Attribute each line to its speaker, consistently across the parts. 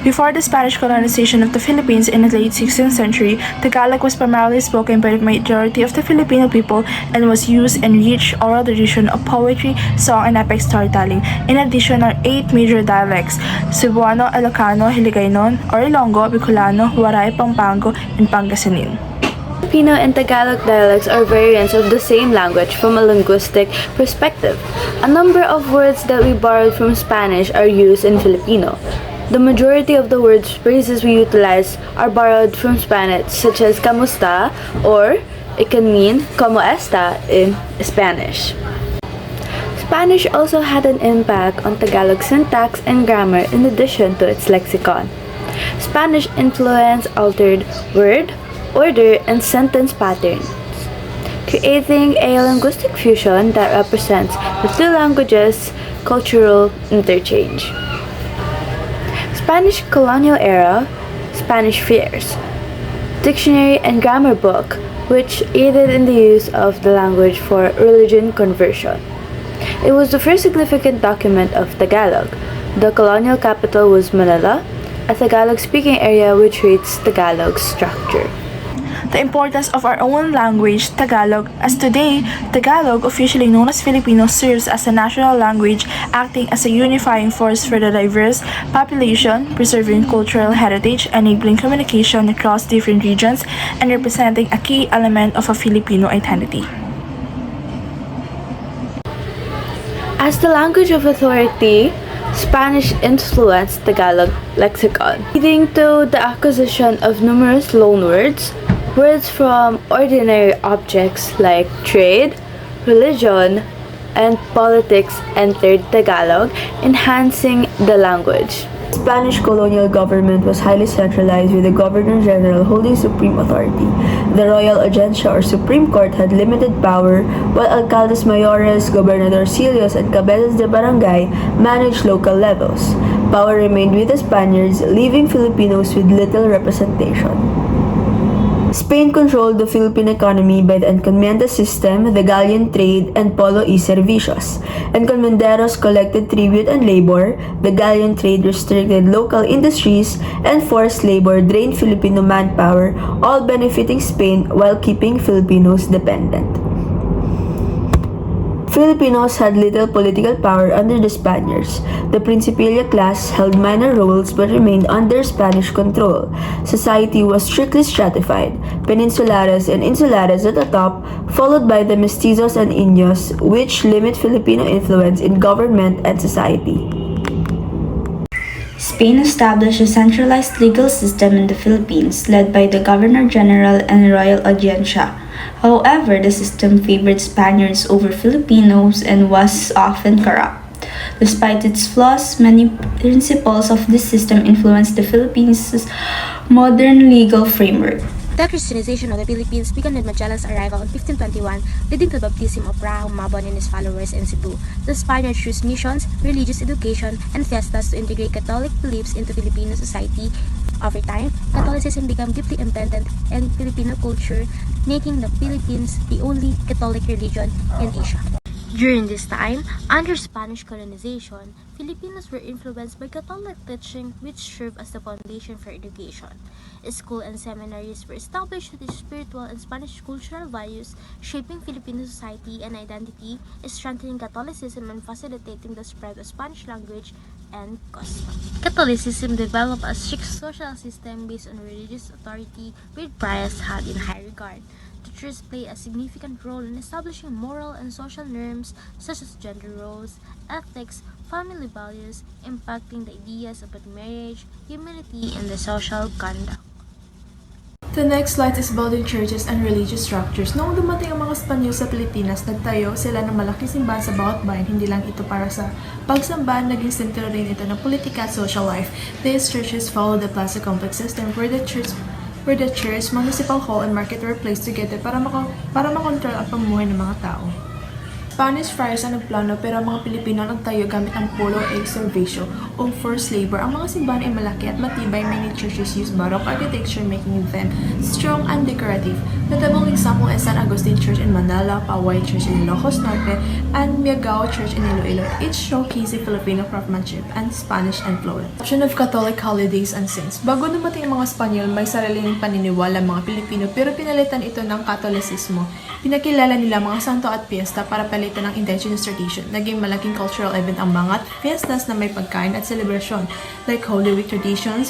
Speaker 1: Before the Spanish colonization of the Philippines in the late 16th century, Tagalog was primarily spoken by the majority of the Filipino people and was used in rich oral tradition of poetry, song, and epic storytelling. In addition are 8 major dialects: Cebuano, Ilocano, Hiligaynon, or Ilonggo, Bicolano, Waray, Pampango, and Pangasinan.
Speaker 2: Filipino and Tagalog dialects are variants of the same language from a linguistic perspective. A number of words that we borrowed from Spanish are used in Filipino. The majority of the words phrases we utilize are borrowed from Spanish, such as kamusta, or it can mean como esta in Spanish. Spanish also had an impact on Tagalog syntax and grammar in addition to its lexicon. Spanish influence altered word, order, and sentence patterns, creating a linguistic fusion that represents the two languages' cultural interchange. Spanish colonial era, Spanish Friars, dictionary and grammar book, which aided in the use of the language for religion conversion. It was the first significant document of Tagalog. The colonial capital was Manila, a Tagalog-speaking area which reads Tagalog structure.
Speaker 1: The importance of our own language, Tagalog, as today, Tagalog, officially known as Filipino, serves as a national language, acting as a unifying force for the diverse population, preserving cultural heritage, enabling communication across different regions, and representing a key element of a Filipino identity.
Speaker 2: As the language of authority, Spanish influenced Tagalog lexicon, leading to the acquisition of numerous loanwords, words from ordinary objects like trade, religion, and politics entered Tagalog, enhancing the language.
Speaker 3: Spanish colonial government was highly centralized, with the Governor-General holding supreme authority. The Royal Audiencia or Supreme Court had limited power, while alcaldes mayores, gobernadorcillos, and cabezas de barangay managed local levels. Power remained with the Spaniards, leaving Filipinos with little representation. Spain controlled the Philippine economy by the encomienda system, the galleon trade, and polo y servicios. Encomenderos collected tribute and labor, the galleon trade restricted local industries, and forced labor drained Filipino manpower, all benefiting Spain while keeping Filipinos dependent. Filipinos had little political power under the Spaniards. The Principilla class held minor roles but remained under Spanish control. Society was strictly stratified, peninsulares and insulares at the top, followed by the mestizos and Iños, which limit Filipino influence in government and society.
Speaker 4: Spain established a centralized legal system in the Philippines led by the Governor-General and Royal Audiencia. However, the system favored Spaniards over Filipinos and was often corrupt. Despite its flaws, many principles of this system influenced the Philippines' modern legal framework.
Speaker 5: The Christianization of the Philippines began with Magellan's arrival in 1521, leading to the baptism of Fra Humabon and his followers in Cebu. The Spaniards used missions, religious education, and fiestas to integrate Catholic beliefs into Filipino society. Over time, Catholicism became deeply embedded in Filipino culture, making the Philippines the only Catholic religion in Asia. During this time, under Spanish colonization, Filipinos were influenced by Catholic teaching, which served as the foundation for education. Schools and seminaries were established to teach spiritual and Spanish cultural values, shaping Filipino society and identity, strengthening Catholicism and facilitating the spread of Spanish language and custom. Catholicism developed a strict social system based on religious authority, with priests held in high regard. Teachers play a significant role in establishing moral and social norms such as gender roles, ethics, family values, impacting the ideas about marriage, humanity, and the social conduct.
Speaker 1: The next slide is building churches and religious structures. Noong dumating ang mga Espanyol sa Pilipinas, nagtayo sila ng malaking simbahan sa bawat bayan. Hindi lang ito para sa pagsamba, naging sentro rin ito ng politika at social life. These churches follow the plaza complex system where the church, municipal hall, and market were placed together para makontrol ang pamumuhay ng mga tao. Spanish friars ang nagplano pero ang mga Pilipino nagtayo gamit ang polo ex servatio o forced labor. Ang mga simbahan ay malaki at matibay. Many churches use Baroque architecture, making them strong and decorative. Notable example is San Agustin Church in Manila, Paway Church in Ilocos Norte, and Miagao Church in Iloilo, each showcasing Filipino craftsmanship and Spanish influence. Option of Catholic holidays and saints. Bago dumating ang mga Spanyol, may sariling paniniwala ang mga Pilipino pero pinalitan ito ng Katolisismo. Pinakilala nila mga santo at piyesta para palitan ng indigenous tradition. Naging malaking cultural event ang mga fiestas na may pagkain at celebration, like Holy Week traditions,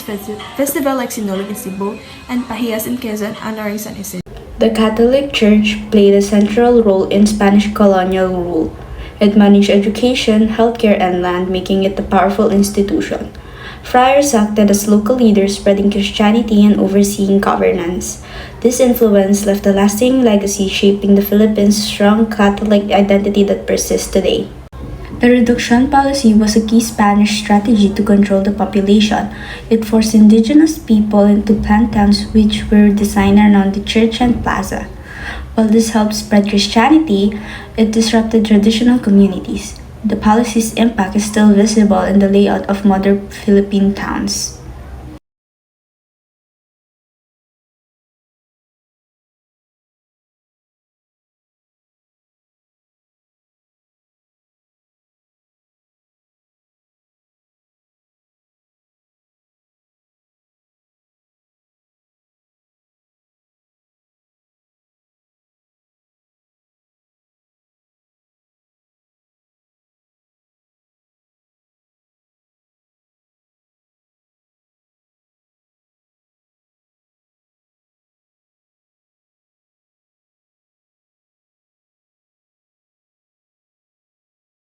Speaker 1: festival like Sinulog in Cebu, and Pahiyas in Quezon, honoring San Isidro.
Speaker 4: The Catholic Church played a central role in Spanish colonial rule. It managed education, healthcare, and land, making it a powerful institution. Friars acted as local leaders, spreading Christianity and overseeing governance. This influence left a lasting legacy, shaping the Philippines' strong Catholic identity that persists today. The reduction policy was a key Spanish strategy to control the population. It forced indigenous people into plant towns which were designed around the church and plaza. While this helped spread Christianity, it disrupted traditional communities. The policy's impact is still visible in the layout of modern Philippine towns.